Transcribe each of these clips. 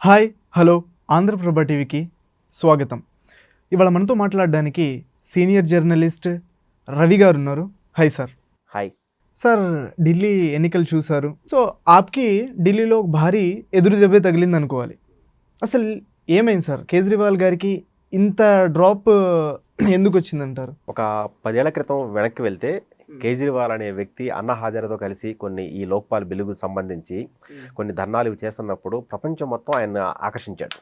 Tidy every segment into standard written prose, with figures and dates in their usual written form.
Hi hello Andhraprabha టీవీకి స్వాగతం. ఇవాళ మనతో మాట్లాడడానికి సీనియర్ జర్నలిస్ట్ రవి గారు ఉన్నారు. Hi sir. Hi sir, Delhi ఎన్నికలు చూశారు. సో ఆప్కి ఢిల్లీలో ఒక భారీ ఎదురు దెబ్బే తగిలింది అనుకోవాలి. అసలు ఏమైంది సార్? కేజ్రీవాల్ గారికి ఇంత డ్రాప్ ఎందుకు వచ్చిందంటారు? ఒక 10 ఏళ్ల క్రితం వెనక్కి వెళ్తే కేజ్రీవాల్ అనే వ్యక్తి అన్నా హజారేతో కలిసి కొన్ని ఈ లోక్పాల్ బిల్లుకు సంబంధించి కొన్ని ధర్నాలు ఇవి చేస్తున్నప్పుడు ప్రపంచం మొత్తం ఆయన ఆకర్షించాడు.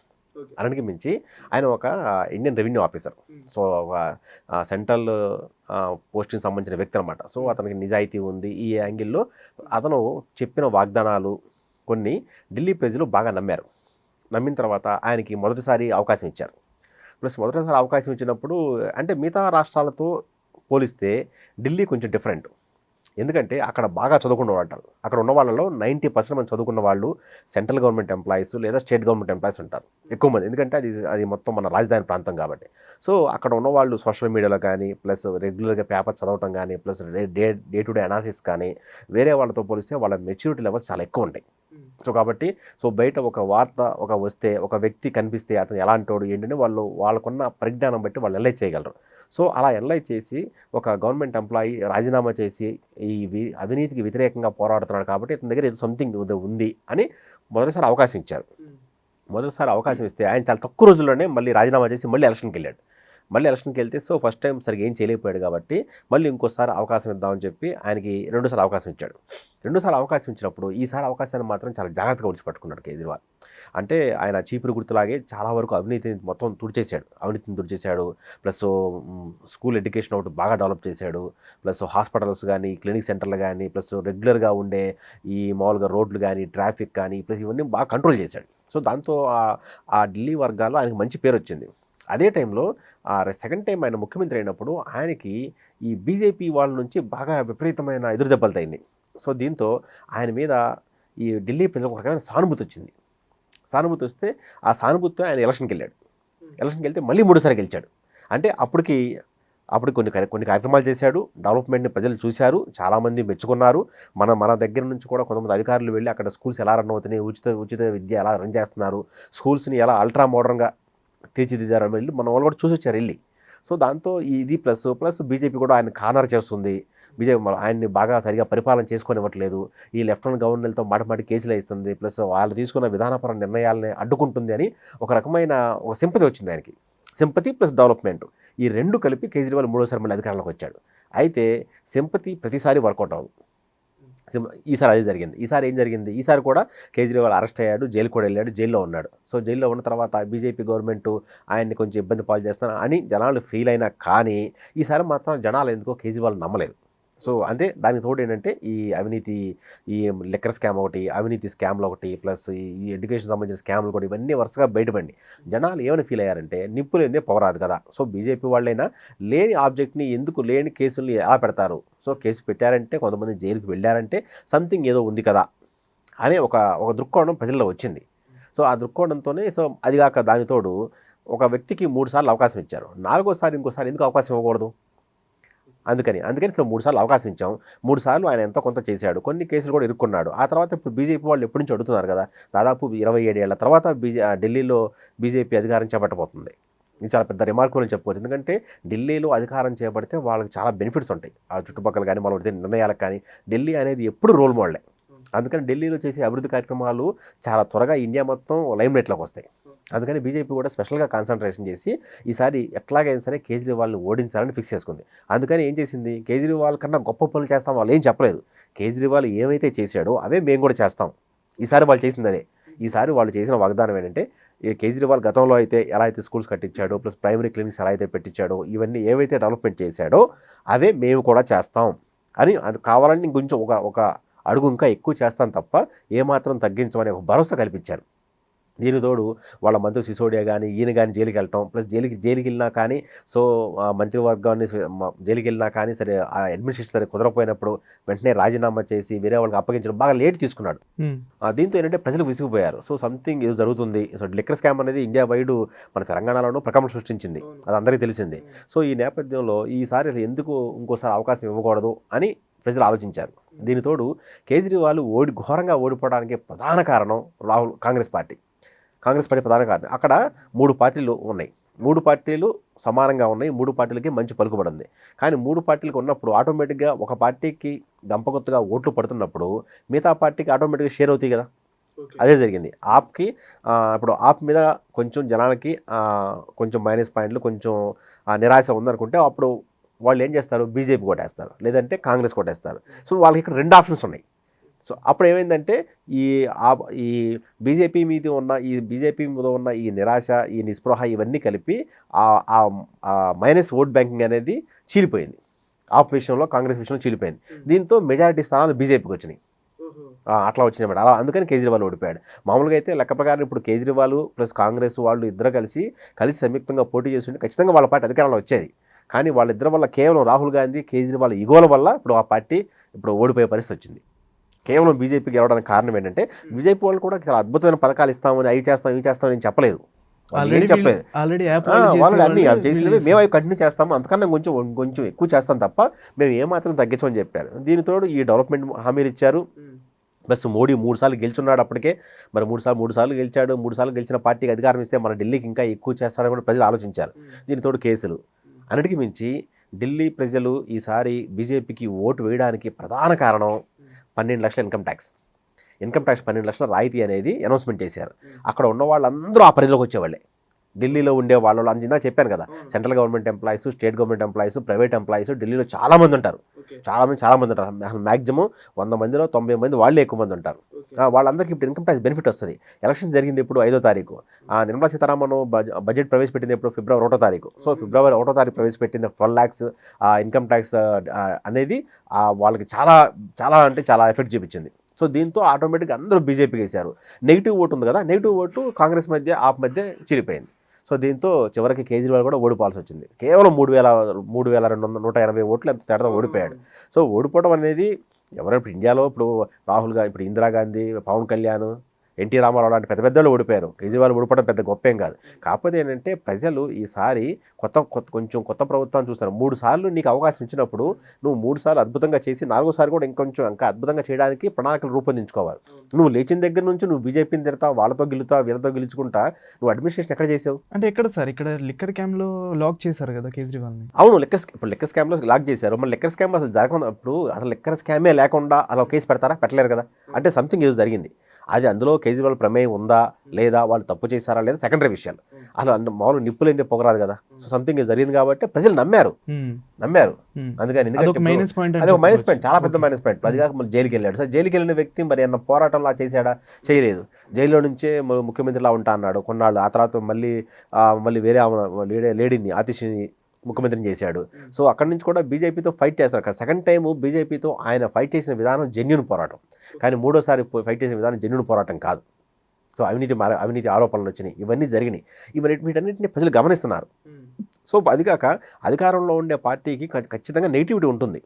అలానికి మించి ఆయన ఒక ఇండియన్ రెవెన్యూ ఆఫీసర్, సో ఒక సెంట్రల్ పోస్ట్కి సంబంధించిన వ్యక్తి అనమాట. సో అతనికి నిజాయితీ ఉంది. ఈ యాంగిల్లో అతను చెప్పిన వాగ్దానాలు కొన్ని ఢిల్లీ ప్రజలు బాగా నమ్మారు. నమ్మిన తర్వాత ఆయనకి మొదటిసారి అవకాశం ఇచ్చారు. ప్లస్ మొదటిసారి అవకాశం ఇచ్చినప్పుడు అంటే మిగతా రాష్ట్రాలతో పోలిస్తే ఢిల్లీ కొంచెం డిఫరెంట్. ఎందుకంటే అక్కడ బాగా చదువుకున్న వాళ్ళు ఉంటారు. అక్కడ ఉన్న వాళ్ళలో 90% మంది చదువుకున్న వాళ్ళు సెంట్రల్ గవర్నమెంట్ ఎంప్లాయీస్ లేదా స్టేట్ గవర్నమెంట్ ఎంప్లాయీస్ ఉంటారు ఎక్కువ మంది. ఎందుకంటే అది మొత్తం మన రాజధాని ప్రాంతం కాబట్టి. సో అక్కడ ఉన్న వాళ్ళు సోషల్ మీడియాలో కానీ ప్లస్ రెగ్యులర్గా పేపర్ చదవటం కానీ plus day to day analysis కానీ వేరే వాళ్ళతో పోలిస్తే వాళ్ళ మెచ్యూరిటీ లెవెల్స్ చాలా ఎక్కువ ఉంటాయి. సో కాబట్టి బయట ఒక వార్త వస్తే ఒక వ్యక్తి కనిపిస్తే అతను ఎలాంటోడు ఏంటంటే వాళ్ళకున్న పరిజ్ఞానం బట్టి వాళ్ళు ఎనలైజ్ చేయగలరు. సో అలా ఎనలైజ్ చేసి ఒక గవర్నమెంట్ ఎంప్లాయీ రాజీనామా చేసి ఈ అవినీతికి వ్యతిరేకంగా పోరాడుతున్నాడు కాబట్టి ఇతని దగ్గర ఏదో సంథింగ్ ఉంది అని మొదటిసారి అవకాశం ఇచ్చారు. మొదటిసారి అవకాశం ఇస్తే ఆయన చాలా తక్కువ రోజుల్లోనే మళ్ళీ రాజీనామా చేసి మళ్ళీ ఎలక్షన్కి వెళ్ళాడు. మళ్ళీ వెళ్తే సో ఫస్ట్ టైం సరిగ్గా ఏం చేయలేకపోయాడు కాబట్టి మళ్ళీ ఇంకోసారి అవకాశం ఇద్దామని చెప్పి ఆయనకి 2 సార్లు అవకాశం ఇచ్చాడు. 2 సార్లు అవకాశం ఇచ్చినప్పుడు ఈసారి అవకాశాన్ని మాత్రం చాలా జాగ్రత్తగా విడిచిపెట్టుకున్నాడు కేజ్రీవాల్. అంటే ఆయన చీపురు గుర్తులాగే చాలా వరకు అవినీతిని మొత్తం తుడిచేశాడు. ప్లస్ స్కూల్ ఎడ్యుకేషన్ ఒకటి బాగా డెవలప్ చేశాడు. ప్లస్ హాస్పిటల్స్ కానీ క్లినిక్ సెంటర్లు కానీ ప్లస్ రెగ్యులర్గా ఉండే ఈ మామూలుగా రోడ్లు కానీ ట్రాఫిక్ కానీ ప్లస్ ఇవన్నీ బాగా కంట్రోల్ చేశాడు. సో దాంతో ఆ ఢిల్లీ వర్గాల్లో ఆయనకు మంచి పేరు వచ్చింది. అదే టైంలో సెకండ్ టైం ఆయన ముఖ్యమంత్రి అయినప్పుడు ఆయనకి ఈ బీజేపీ వాళ్ళ నుంచి బాగా విపరీతమైన ఎదురు దెబ్బలు తగ్గింది. సో దీంతో ఆయన మీద ఈ ఢిల్లీ ప్రజలకు ఒక రకమైన సానుభూతి వస్తే ఆ సానుభూతితో ఆయన ఎలక్షన్కి వెళ్తే మళ్ళీ 3సారి గెలిచాడు. అంటే అప్పుడు కొన్ని కార్యక్రమాలు చేశాడు. డెవలప్మెంట్ని ప్రజలు చూశారు, చాలామంది మెచ్చుకున్నారు. మన దగ్గర నుంచి కూడా కొంతమంది అధికారులు వెళ్ళి అక్కడ స్కూల్స్ ఎలా రన్ అవుతున్నాయి, ఉచిత విద్య ఎలా రన్ చేస్తున్నారు, స్కూల్స్ని ఎలా అల్ట్రా మోడర్న్గా తీర్చిదిద్దారని వెళ్ళి మన వాళ్ళు కూడా చూసి వచ్చారు వెళ్ళి. సో దాంతో ఇది ప్లస్ బీజేపీ కూడా ఆయన కార్నర్ చేస్తుంది. బీజేపీ ఆయన్ని బాగా సరిగా పరిపాలన చేసుకొనివ్వట్లేదు. ఈ లెఫ్టినెంట్ గవర్నర్లతో మాటి కేసులు వేస్తుంది. ప్లస్ వాళ్ళు తీసుకున్న విధానపర నిర్ణయాలని అడ్డుకుంటుంది అని ఒక రకమైన ఒక సింపతి వచ్చింది ఆయనకి. సింపతి ప్లస్ డెవలప్మెంట్ ఈ రెండు కలిపి కేజ్రీవాల్ 3సారి మళ్ళీ అధికారంలోకి వచ్చాడు. అయితే సింపతి ప్రతిసారి వర్కౌట్ అవ్వదు. ఈసారి అదే జరిగింది. ఈసారి ఏం జరిగింది? ఈసారి కూడా కేజ్రీవాల్ అరెస్ట్ అయ్యాడు, జైలు కూడా వెళ్ళాడు, జైల్లో ఉన్నాడు. సో జైల్లో ఉన్న తర్వాత బీజేపీ గవర్నమెంట్ ఆయన్ని కొంచెం ఇబ్బంది పాలు చేస్తాను అని జనాలు ఫీల్ అయినా కానీ ఈసారి మాత్రం జనాలు ఎందుకో కేజ్రీవాల్ నమ్మలేదు. సో అంటే దానికి తోడు ఏంటంటే ఈ అవినీతి, ఈ లిక్కర్ స్కామ్ ఒకటి, అవినీతి స్కామ్లు ఒకటి, ప్లస్ ఈ ఎడ్యుకేషన్ సంబంధించిన స్కామ్లు కూడా ఇవన్నీ వరుసగా బయటపడి జనాలు ఏమైనా ఫీల్ అయ్యారంటే నిప్పు లేదే పొగరాదు కదా. సో బీజేపీ వాళ్ళైనా లేని ఆబ్జెక్ట్ని ఎందుకు లేని కేసుల్ని ఎలా పెడతారు? సో కేసు పెట్టారంటే కొంతమంది జైలుకి వెళ్ళారంటే సంథింగ్ ఏదో ఉంది కదా అనే ఒక దృక్కోణం ప్రజల్లో వచ్చింది. సో ఆ దృక్కోణంతోనే సో అది కాక దానితోడు ఒక వ్యక్తికి 3 సార్లు అవకాశం ఇచ్చారు. 4వసారి ఇంకోసారి ఎందుకు అవకాశం ఇవ్వకూడదు? అందుకని 3 సార్లు అవకాశం ఇచ్చాం. 3 సార్లు ఆయన ఎంతో కొంత చేశాడు. కొన్ని కేసులు కూడా ఇరుక్కున్నాడు. ఆ తర్వాత ఇప్పుడు బీజేపీ వాళ్ళు ఎప్పటి నుంచి అడుగుతున్నారు కదా, దాదాపు 27 ఏళ్ల తర్వాత ఢిల్లీలో బీజేపీ అధికారం చేపట్టబోతుంది. ఇది చాలా పెద్ద రిమార్క్ అని చెప్పుకోవచ్చు. ఎందుకంటే ఢిల్లీలో అధికారం చేపడితే వాళ్ళకి చాలా బెనిఫిట్స్ ఉంటాయి. ఆ చుట్టుపక్కల కానీ వాళ్ళు నిర్ణయాలకు కానీ ఢిల్లీ అనేది ఎప్పుడు రోల్ మోడలే. అందుకని ఢిల్లీలో చేసే అభివృద్ధి కార్యక్రమాలు చాలా త్వరగా ఇండియా మొత్తం లైమ్లైట్లోకి వస్తాయి. అందుకని బీజేపీ కూడా స్పెషల్గా కాన్సన్ట్రేషన్ చేసి ఈసారి ఎట్లాగైనా సరే కేజ్రీవాల్ని ఓడించాలని ఫిక్స్ చేసుకుంది. అందుకని ఏం చేసింది? కేజ్రీవాల్ కన్నా గొప్ప పనులు చేస్తాం వాళ్ళు ఏం చెప్పలేదు. కేజ్రీవాల్ ఏమైతే చేశాడో అవే మేము కూడా చేస్తాం. ఈసారి వాళ్ళు చేసింది అదే. ఈసారి వాళ్ళు చేసిన వాగ్దానం ఏంటంటే కేజ్రీవాల్ గతంలో అయితే ఎలా అయితే స్కూల్స్ కట్టించాడో ప్లస్ ప్రైమరీ క్లినిక్స్ ఎలా అయితే పెట్టించాడో ఇవన్నీ ఏవైతే డెవలప్మెంట్ చేశాడో అవే మేము కూడా చేస్తాం అని, అది కావాలని ఇంకొంచెం ఒక అడుగు ఇంకా ఎక్కువ చేస్తాం తప్ప ఏమాత్రం తగ్గించమని ఒక భరోసా కల్పించారు. దీని తోడు వాళ్ళ మంత్రి సిసోడియా కానీ ఈయన కానీ జైలుకి వెళ్ళటం ప్లస్ జైలుకి వెళ్ళినా కానీ సో మంత్రివర్గాన్ని జైలుకి వెళ్ళినా కానీ సరే ఆ అడ్మినిస్ట్రేషన్ సరే కుదరపోయినప్పుడు వెంటనే రాజీనామా చేసి వేరే వాళ్ళకి అప్పగించడం బాగా లేట్ తీసుకున్నాడు. దీంతో ఏంటంటే ప్రజలు విసిగిపోయారు. సో సంథింగ్ ఏదో జరుగుతుంది. సో లిక్కర్ స్కామ్ అనేది ఇండియా వైడ్ మన తెలంగాణలోనూ ప్రకంపన సృష్టించింది, అది అందరికీ తెలిసింది. సో ఈ నేపథ్యంలో ఈసారి ఎందుకు ఇంకోసారి అవకాశం ఇవ్వకూడదు అని ప్రజలు ఆలోచించారు. దీనితోడు కేజ్రీవాల్ ఘోరంగా ఓడిపోవడానికి ప్రధాన కారణం కాంగ్రెస్ పార్టీ. కాంగ్రెస్ పార్టీ ప్రధాన కారణం. అక్కడ 3 పార్టీలు ఉన్నాయి, 3 పార్టీలు సమానంగా ఉన్నాయి, 3 పార్టీలకి మంచి పలుకుబడి ఉంది. కానీ 3 పార్టీలకు ఉన్నప్పుడు ఆటోమేటిక్గా ఒక పార్టీకి గంపకొత్తగా ఓట్లు పడుతున్నప్పుడు మిగతా పార్టీకి ఆటోమేటిక్గా షేర్ అవుతాయి కదా. అదే జరిగింది ఆప్కి. ఇప్పుడు ఆప్ మీద కొంచెం జనాలకి కొంచెం మైనస్ పాయింట్లు, కొంచెం నిరాశ ఉందనుకుంటే అప్పుడు వాళ్ళు ఏం చేస్తారు, బీజేపీ కొట్టేస్తారు, లేదంటే కాంగ్రెస్ కొట్టేస్తారు. సో వాళ్ళకి ఇక్కడ 2 ఆప్షన్స్ ఉన్నాయి. సో అప్పుడు ఏమైందంటే ఈ బీజేపీ మీద ఉన్న ఈ నిరాశ, ఈ నిస్పృహ ఇవన్నీ కలిపి మైనస్ ఓట్ బ్యాంకింగ్ అనేది చీలిపోయింది. ఆప్ విషయంలో, కాంగ్రెస్ విషయంలో చీలిపోయింది. దీంతో మెజారిటీ స్థానాలు బీజేపీకి వచ్చినాయి. అట్లా వచ్చినాయి అలా. అందుకని కేజ్రీవాల్ ఓడిపోయాడు. మామూలుగా అయితే లెక్క ప్రకారం ఇప్పుడు కేజ్రీవాల్ ప్లస్ కాంగ్రెస్ వాళ్ళు ఇద్దరు కలిసి సంయుక్తంగా పోటీ చేస్తుంటే ఖచ్చితంగా వాళ్ళ పార్టీ అధికారంలో వచ్చేది. కానీ వాళ్ళిద్దరి వల్ల, కేవలం రాహుల్ గాంధీ కేజ్రీవాల్ ఈగోల వల్ల ఇప్పుడు ఆ పార్టీ ఇప్పుడు ఓడిపోయే పరిస్థితి వచ్చింది. కేవలం బీజేపీ గెలవడానికి కారణం ఏంటంటే బీజేపీ వాళ్ళు కూడా చాలా అద్భుతమైన పథకాలు ఇస్తామని, అవి చేస్తామని చెప్పలేదు, ఏం చెప్పలేదు. వాళ్ళు అన్ని అవి చేసినవి మేము అవి కంటిన్యూ చేస్తాము, అంతకన్నా కొంచెం ఎక్కువ చేస్తాం తప్ప మేము ఏమాత్రం తగ్గించమని చెప్పారు. దీనితోడు ఈ డెవలప్మెంట్ హామీలు ఇచ్చారు. ప్లస్ మోడీ 3 సార్లు గెలుచున్నాడు అప్పటికే. మరి 3 సార్లు గెలిచాడు. 3 సార్లు గెలిచిన పార్టీకి అధికారం ఇస్తే మన ఢిల్లీకి ఇంకా ఎక్కువ చేస్తాడని కూడా ప్రజలు ఆలోచించారు. దీనితోడు కేసులు, అన్నిటికీ మించి ఢిల్లీ ప్రజలు ఈసారి బీజేపీకి ఓటు వేయడానికి ప్రధాన కారణం 12 లక్షల ఇన్కమ్ ట్యాక్స్ 12 లక్షల రాయితీ అనేది అనౌన్స్మెంట్ చేశారు. అక్కడ ఉన్న వాళ్ళందరూ ఆ పరిధిలోకి వచ్చేవాళ్ళే. ఢిల్లీలో ఉండే వాళ్ళు అందిందా చెప్పాను కదా, central government employees, state government employees, private employees ఢిల్లీలో చాలామంది ఉంటారు. చాలా మంది ఉంటారు. అసలు మ్యాక్సిమం 100 మందిలో 90 మంది వాళ్ళే ఎక్కువ మంది ఉంటారు. వాళ్ళందరికీ ఇప్పుడు ఇన్కమ్ ట్యాక్స్ బెనిఫిట్ వస్తుంది. ఎలక్షన్ జరిగింది ఇప్పుడు 5వ తారీఖు. నిర్మలా సీతారామన్ బడ్జెట్ ప్రవేశపెట్టింది ఇప్పుడు ఫిబ్రవరి 1వ తారీఖు. సో ఫిబ్రవరి 1వ తారీఖు ప్రవేశపెట్టింది 12 lakhs ఇన్కమ్ ట్యాక్స్ అనేది వాళ్ళకి చాలా ఎఫెక్ట్ చూపించింది. సో దీంతో ఆటోమేటిక్గా అందరూ బీజేపీకి వేశారు. నెగిటివ్ ఓటు ఉంది కదా, నెగిటివ్ ఓటు కాంగ్రెస్ మధ్య, ఆప్ మధ్య చిరిపోయింది. సో దీంతో చివరికి కేజ్రీవాల్ కూడా ఓడిపోవాల్సి వచ్చింది. కేవలం 3,280 ఓట్లు ఎంత తేడా ఓడిపోయాడు. సో ఓడిపోవడం అనేది ఎవరైనా ఇండియాలో ఇప్పుడు రాహుల్ గాంధీ, ఇప్పుడు ఇందిరాగాంధీ, పవన్ కళ్యాణ్, ఎన్టీ రామారావు లాంటి పెద్దలు ఓడిపోయారు. కేజ్రీవాల్ ఓడిపోవడం పెద్ద గొప్ప ఏం కాదు. కాకపోతే ఏంటంటే ప్రజలు ఈసారి కొంచెం కొత్త ప్రభుత్వాన్ని చూస్తారు. 3 సార్లు నీకు అవకాశం ఇచ్చినప్పుడు నువ్వు 3 సార్లు అద్భుతంగా చేసి 4వసారి కూడా ఇంకా అద్భుతంగా చేయడానికి ప్రణాళికలు రూపొందించుకోవాలి. నువ్వు లేచిన దగ్గర నుంచి నువ్వు బీజేపీని తిడతావు, వాళ్ళతో వీళ్ళతో నువ్వు అడ్మినిస్ట్రేషన్ ఎక్కడ చేసావు అంటే ఎక్కడ సార్? ఇక్కడ లిక్కర్ స్కామ్ లో లాక్ చేశారు కదా కేజ్రీవాల్ని. అవును, లిక్కర్ స్కామ్ లో లాక్ చేశారు. మరి లిక్కర్ స్కామ్ అసలు జరగకుండా, ఇప్పుడు అసలు లిక్కర్ స్కామే లేకుండా అలా కేసు పెడతారా? పెట్టలేరు కదా. అంటే సంథింగ్ ఏదో జరిగింది. అది అందులో కేజ్రీవాల్ ప్రమేయం ఉందా లేదా, వాళ్ళు తప్పు చేశారా లేదా సెకండరీ విషయాలు. అసలు మామూలు నిప్పులేందే పొగరాదు కదా. సో సంథింగ్ జరిగింది కాబట్టి ప్రజలు నమ్మారు. అందుకని అది ఒక మైనస్ పాయింట్, చాలా పెద్ద మైనస్ పాయింట్. అది కాక మళ్ళీ జైలుకి వెళ్ళాడు. సో జైలుకి వెళ్ళిన వ్యక్తి మరి ఏమన్నా పోరాటంలా చేశాడా? చేయలేదు. జైల్లో నుంచే ముఖ్యమంత్రిలా ఉంటా అన్నాడు కొన్నాళ్ళు. ఆ తర్వాత మళ్ళీ వేరే లేడీని, ఆతిషిని ముఖ్యమంత్రిని చేశాడు. సో అక్కడి నుంచి కూడా బీజేపీతో ఫైట్ చేస్తారు. సెకండ్ టైం బీజేపీతో ఆయన ఫైట్ చేసిన విధానం జెన్యూన్ పోరాటం, కానీ 3వసారి ఫైట్ చేసిన విధానం జెన్యూన్ పోరాటం కాదు. సో అవినీతి ఆరోపణలు వచ్చినాయి, ఇవన్నీ జరిగినాయి. వీటన్నిటిని ప్రజలు గమనిస్తున్నారు. సో అది కాక అధికారంలో ఉండే పార్టీకి ఖచ్చితంగా నెగిటివిటీ ఉంటుంది,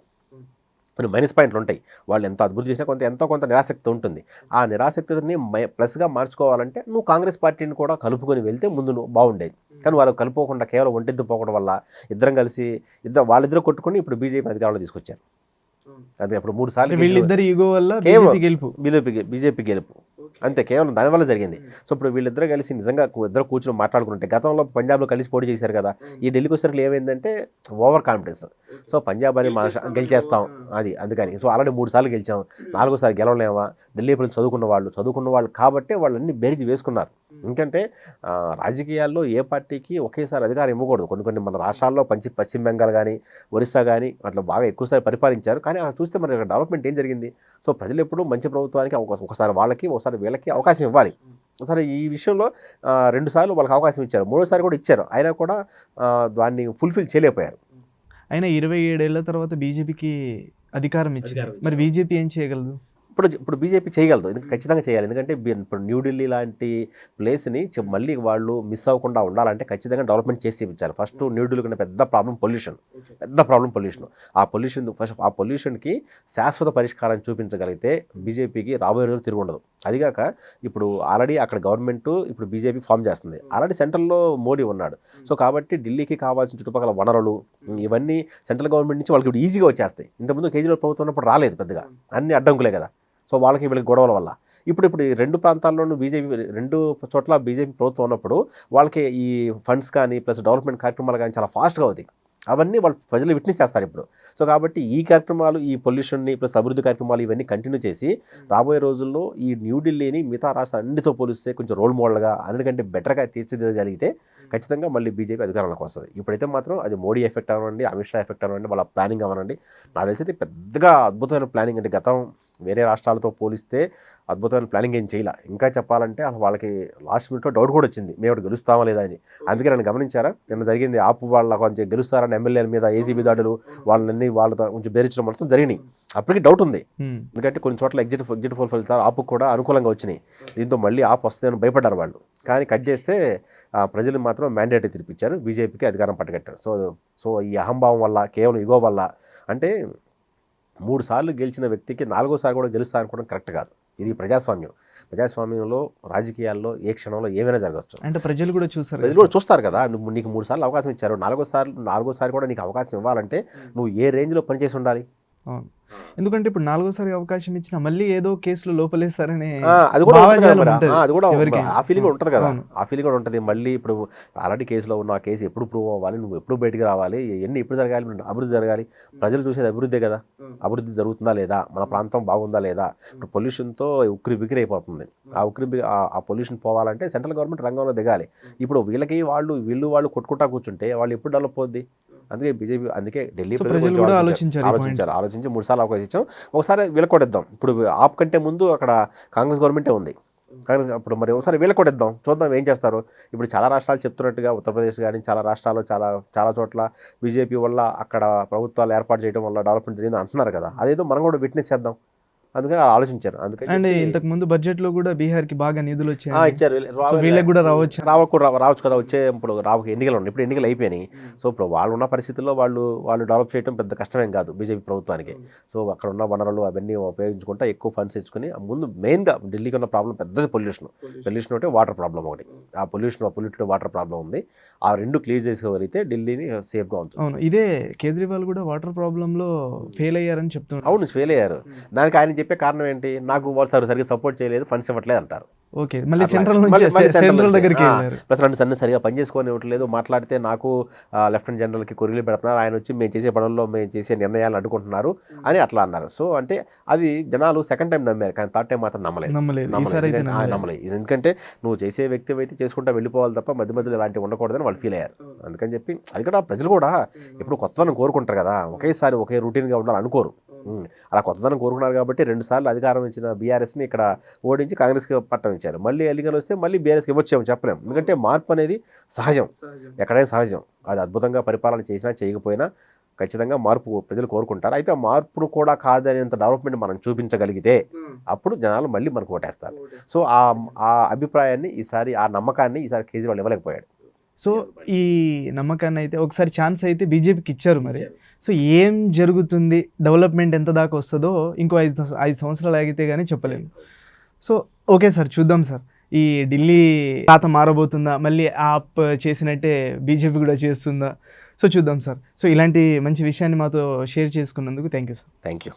కొన్ని మైనస్ పాయింట్లు ఉంటాయి. వాళ్ళు ఎంత అభివృద్ధి చేసినా ఎంతో కొంత నిరాసక్తి ఉంటుంది. ఆ నిరాసక్తిని ప్లస్గా మార్చుకోవాలంటే నువ్వు కాంగ్రెస్ పార్టీని కూడా కలుపుకొని వెళ్తే ముందు నువ్వు బాగుండేది. కానీ వాళ్ళు కలుపుకోకుండా కేవలం ఒంటెద్దు పోవడం వల్ల వాళ్ళిద్దరు కొట్టుకుని ఇప్పుడు బీజేపీ అధికారంలో తీసుకొచ్చారు. అది అప్పుడు 3 సార్లు బీజేపీ గెలుపు అంతే, కేవలం దానివల్ల జరిగింది. సో ఇప్పుడు వీళ్ళిద్దరూ కలిసి నిజంగా ఇద్దరు కూర్చొని మాట్లాడుకుంటే, గతంలో పంజాబ్లో కలిసి పోటీ చేశారు కదా, ఈ ఢిల్లీకి వచ్చేసరికి ఏమైందంటే ఓవర్ కాన్ఫిడెన్స్. సో పంజాబ్ అని గెలిచేస్తాం అందుకని. సో ఆల్రెడీ 3 సార్లు గెలిచాం, 4వసారి గెలవలేమా? ఢిల్లీ ప్రజలు చదువుకున్న వాళ్ళు కాబట్టి వాళ్ళన్నీ బేరీజు వేసుకున్నారు. ఎందుకంటే రాజకీయాల్లో ఏ పార్టీకి ఒకేసారి అధికారం ఇవ్వకూడదు. కొన్ని మన రాష్ట్రాల్లో పశ్చిమ బెంగాల్ కానీ, ఒరిస్సా కానీ అట్లా బాగా ఎక్కువసారి పరిపాలించారు. కానీ చూస్తే మరి డెవలప్మెంట్ ఏం జరిగింది? సో ప్రజలు ఎప్పుడు మంచి ప్రభుత్వానికి ఒకసారి వాళ్ళకి, ఒకసారి వీళ్ళకి అవకాశం ఇవ్వాలి. సరే ఈ విషయంలో 2 సార్లు వాళ్ళకి అవకాశం ఇచ్చారు, 3వసారి కూడా ఇచ్చారు. అయినా కూడా దాన్ని ఫుల్ఫిల్ చేయలేకపోయారు. అయినా 27 ఏళ్ల తర్వాత బీజేపీకి అధికారం ఇచ్చింది, మరి బీజేపీ ఏం చేయగలదు? ఇప్పుడు బీజేపీ చేయగలదు, ఖచ్చితంగా చేయాలి. ఎందుకంటే ఇప్పుడు న్యూఢిల్లీ లాంటి ప్లేస్ని మళ్ళీ వాళ్ళు మిస్ అవ్వకుండా ఉండాలంటే ఖచ్చితంగా డెవలప్మెంట్ చేసి ఇప్పించాలి. ఫస్ట్ న్యూఢిల్లీ కన్నా పెద్ద ప్రాబ్లం పొల్యూషన్. ఆ పొల్యూషన్కి శాశ్వత పరిష్కారం చూపించగలిగితే బీజేపీకి రాబోయే రోజులు తిరిగి ఉండదు. అదిగాక ఇప్పుడు ఆల్రెడీ అక్కడ గవర్నమెంట్ ఇప్పుడు బీజేపీ ఫామ్ చేస్తుంది, ఆల్రెడీ సెంట్రల్లో మోడీ ఉన్నాడు. సో కాబట్టి ఢిల్లీకి కావాల్సిన చుట్టుపక్కల వనరులు ఇవన్నీ సెంట్రల్ గవర్నమెంట్ నుంచి వాళ్ళకి ఇప్పుడు ఈజీగా వచ్చేస్తాయి. ఇంతకుముందు కేజ్రీవాల్ ప్రభుత్వం ఉన్నప్పుడు రాలేదు పెద్దగా, అన్ని అడ్డంకులే కదా. సో వాళ్ళకి వీళ్ళకి గొడవల వల్ల ఇప్పుడు ఈ రెండు ప్రాంతాల్లోనూ రెండు చోట్ల బీజేపీ ప్రభుత్వం ఉన్నప్పుడు వాళ్ళకి ఈ ఫండ్స్ కానీ ప్లస్ డెవలప్మెంట్ కార్యక్రమాలు కానీ చాలా ఫాస్ట్గా అవుతాయి. అవన్నీ వాళ్ళు ప్రజలు విట్నెస్ చేస్తారు ఇప్పుడు. సో కాబట్టి ఈ కార్యక్రమాలు, ఈ పొల్యూషన్ని ప్లస్ అభివృద్ధి కార్యక్రమాలు ఇవన్నీ కంటిన్యూ చేసి రాబోయే రోజుల్లో ఈ న్యూఢిల్లీని మిగతా రాష్ట్రాలు అన్నిటితో పోలిస్తే కొంచెం రోల్ మోడల్గా అన్నిటికంటే బెటర్గా తీర్చిదిద్దగలిగితే ఖచ్చితంగా మళ్ళీ బీజేపీ అధికారంలోకి వస్తుంది. ఇప్పుడైతే మాత్రం అది మోడీ ఎఫెక్ట్ అవ్వనండి, అమిత్ షా ఎఫెక్ట్ అవ్వనండి, వాళ్ళ ప్లానింగ్ అవ్వనండి. నాకు తెలిసి పెద్దగా అద్భుతమైన ప్లానింగ్ అంటే గతం వేరే రాష్ట్రాలతో పోలిస్తే అద్భుతమైన ప్లానింగ్ ఏం చేయాల. ఇంకా చెప్పాలంటే అసలు వాళ్ళకి లాస్ట్ మినిట్లో డౌట్ కూడా వచ్చింది, మేము గెలుస్తామా లేదా అని. అందుకే నన్ను గమనించారా, నిన్న జరిగింది ఆపు వాళ్ళ కొంచెం గెలుస్తారని ఎమ్మెల్యేల మీద ఏసీబీ దాడులు వాళ్ళని వాళ్ళతో కొంచెం బెదిరించడం మొత్తం జరిగినాయి. అప్పటికి డౌట్ ఉంది, ఎందుకంటే కొన్ని చోట్ల ఎగ్జిట్ పోల్ ఫలితాలు ఆపు కూడా అనుకూలంగా వచ్చినాయి. దీంతో మళ్ళీ ఆపు వస్తుందని భయపడ్డారు వాళ్ళు. కానీ కట్ చేస్తే ప్రజలు మాత్రం మ్యాండేట్ తీర్పిచ్చారు, బీజేపీకి అధికారం పట్టగట్టారు. సో ఈ అహంభావం వల్ల, కేవలం ఇగో వల్ల, అంటే 3 సార్లు గెలిచిన వ్యక్తికి 4వ సారి కూడా గెలుస్తా అనుకోవడం కరెక్ట్ కాదు. ఇది ప్రజాస్వామ్యంలో రాజకీయాల్లో ఏ క్షణంలో ఏమైనా జరగచ్చు. అంటే ప్రజలు కూడా చూస్తారు కదా, నువ్వు నీకు 3 సార్లు అవకాశం ఇచ్చారు, 4వ సారి కూడా నీకు అవకాశం ఇవ్వాలంటే నువ్వు ఏ రేంజ్లో పనిచేసి ఉండాలి. ఎందుకంటే ఇప్పుడు 4వ సారి అవకాశం ఇచ్చినా మళ్ళీ ఏదో కేసులో లోపలేస్తారని అది కూడా ఆ ఫీలింగ్ ఉంటుంది కదా, ఆ ఫీలింగ్ కూడా ఉంటుంది. మళ్ళీ ఇప్పుడు ఆల్రెడీ కేసులో ఉన్న ఆ కేసు ఎప్పుడు ప్రూవ్ అవ్వాలి, నువ్వు ఎప్పుడు బయటికి రావాలి, ఎన్ని ఎప్పుడు జరగాలి, అభివృద్ధి జరగాలి. ప్రజలు చూసేది అభివృద్ధే కదా, అభివృద్ధి జరుగుతుందా లేదా, మన ప్రాంతం బాగుందా లేదా. ఇప్పుడు పొల్యూషన్తో ఉక్కిరి బిక్కిరి అయిపోతుంది. ఆ పొల్యూషన్ పోవాలంటే సెంట్రల్ గవర్నమెంట్ రంగంలో దిగాలి. ఇప్పుడు వీళ్ళకి వాళ్ళు కొట్టుకుంటా కూర్చుంటే వాళ్ళు ఎప్పుడు డెవలప్ అవుద్ది. అందుకే బీజేపీ, అందుకే ఢిల్లీ ప్రజలు ఆలోచించి 3 సార్లు అవకాశం ఇచ్చాం, ఒకసారి వీళ్ళకి కూడా ఇద్దాం. ఇప్పుడు ఆప్ కంటే ముందు అక్కడ కాంగ్రెస్ గవర్నమెంటే ఉంది. అప్పుడు మరి ఒకసారి వీళ్ళకి కూడా ఇద్దాం, చూద్దాం ఏం చేస్తారు. ఇప్పుడు చాలా రాష్ట్రాలు చెప్తున్నట్టుగా ఉత్తరప్రదేశ్ కానీ చాలా రాష్ట్రాల్లో చాలా చోట్ల బీజేపీ వల్ల అక్కడ ప్రభుత్వాలు ఏర్పాటు చేయడం వల్ల డెవలప్మెంట్ జరిగింది అంటున్నారు కదా, అదేదో మనం కూడా విట్నెస్ చేద్దాం. అందుకే ఆలోచించారు. అందుకని ఇంతకు ముందు బడ్జెట్ లో కూడా బీహార్కి బాగా నిధులు ఇచ్చారు. వీళ్ళకి కూడా రావచ్చు కదా, వచ్చే ఇప్పుడు ఎన్నికలు ఉన్నాయి, ఇప్పుడు ఎన్నికలు అయిపోయినాయి. సో ఇప్పుడు వాళ్ళు ఉన్న పరిస్థితుల్లో వాళ్ళు డెవలప్ చేయడం పెద్ద కష్టమేం కాదు బీజేపీ ప్రభుత్వానికి. సో అక్కడ ఉన్న వనరులు అవన్నీ ఉపయోగించుకుంటా ఎక్కువ ఫండ్స్ ఇచ్చుకుని ముందు మెయిన్గా ఢిల్లీకి ఉన్న ప్రాబ్లం పెద్దది పొల్యూషన్ ఒకటి, వాటర్ ప్రాబ్లం ఒకటి. ఆ పొల్యూటెడ్ వాటర్ ప్రాబ్లం ఉంది. ఆ రెండు క్లియర్ చేసుకోగలిగితే ఢిల్లీని సేఫ్గా ఉంటుంది. అవును, ఇదే కేజ్రీవాల్ కూడా వాటర్ ప్రాబ్లంలో ఫెయిల్ అయ్యారని చెప్తున్నారు. అవును, ఫెయిల్ అయ్యారు. దానికి ఆయన చెప్పే కారణం ఏంటి, నాకు వాళ్ళు సరిగ్గా సపోర్ట్ చేయలేదు, ఫండ్స్ ఇవ్వట్లేదు అంటారు. ఓకే, మళ్ళీ సెంట్రల్ దగ్గరికి ప్లస్ రెండు సరిగా పనిచేసుకొని ఇవ్వట్లేదు. మాట్లాడితే నాకు లెఫ్టినెంట్ జనరల్కి కొరిగిలు పెడుతున్నారు, ఆయన వచ్చి మేము చేసే పనుల్లో మేము చేసే నిర్ణయాలు అడ్డుకుంటున్నారు అని అట్లా అన్నారు. సో అంటే అది జనాలు సెకండ్ టైం నమ్మారు, కానీ థర్డ్ టైం మాత్రం నమ్మలేదు. ఎందుకంటే నువ్వు చేసే వ్యక్తి అయితే చేసుకుంటా వెళ్ళిపోవాలి తప్ప మధ్యలో ఇలాంటివి ఉండకూడదని వాళ్ళు ఫీల్ అయ్యారు. అందుకని చెప్పి అది కూడా ప్రజలు కూడా ఇప్పుడు కొత్తదనం కోరుకుంటారు కదా, ఒకేసారి ఒకే రొటీన్గా ఉండాలి అనుకోరు. అలా కొత్తదనం కోరుకున్నారు కాబట్టి 2 సార్లు అధికారం ఇచ్చిన బీఆర్ఎస్ని ఇక్కడ ఓడించి కాంగ్రెస్కి పట్టం ఇచ్చారు. మళ్ళీ ఎన్నికలు వస్తే మళ్ళీ బీఆర్ఎస్కి ఇవ్వచ్చేమో చెప్పలేము. ఎందుకంటే మార్పు అనేది సహజం, ఎక్కడైనా సహజం. అది అద్భుతంగా పరిపాలన చేసినా చేయకపోయినా ఖచ్చితంగా మార్పు ప్రజలు కోరుకుంటారు. అయితే ఆ మార్పును కూడా కాదనేంత డెవలప్మెంట్ మనం చూపించగలిగితే అప్పుడు జనాలు మళ్ళీ మనకు ఓటేస్తారు. సో ఆ అభిప్రాయాన్ని ఈసారి, ఆ నమ్మకాన్ని ఈసారి కేజ్రీవాల్ ఇవ్వలేకపోయాడు. సో ఈ నమ్మకాన్ని అయితే ఒకసారి ఛాన్స్ అయితే బీజేపీకి ఇచ్చారు. మరి సో ఏం జరుగుతుంది, డెవలప్మెంట్ ఎంత దాకా వస్తుందో ఇంకో 5 సంవత్సరాలు ఆగితే కానీ చెప్పలేము. సో ఓకే సార్, చూద్దాం సార్, ఈ ఢిల్లీ తాత మారబోతుందా, మళ్ళీ ఆప్ చేసినట్టే బీజేపీ కూడా చేస్తుందా, సో చూద్దాం సార్. సో ఇలాంటి మంచి విషయాన్ని మాతో షేర్ చేసుకున్నందుకు thank you sir. Thank you.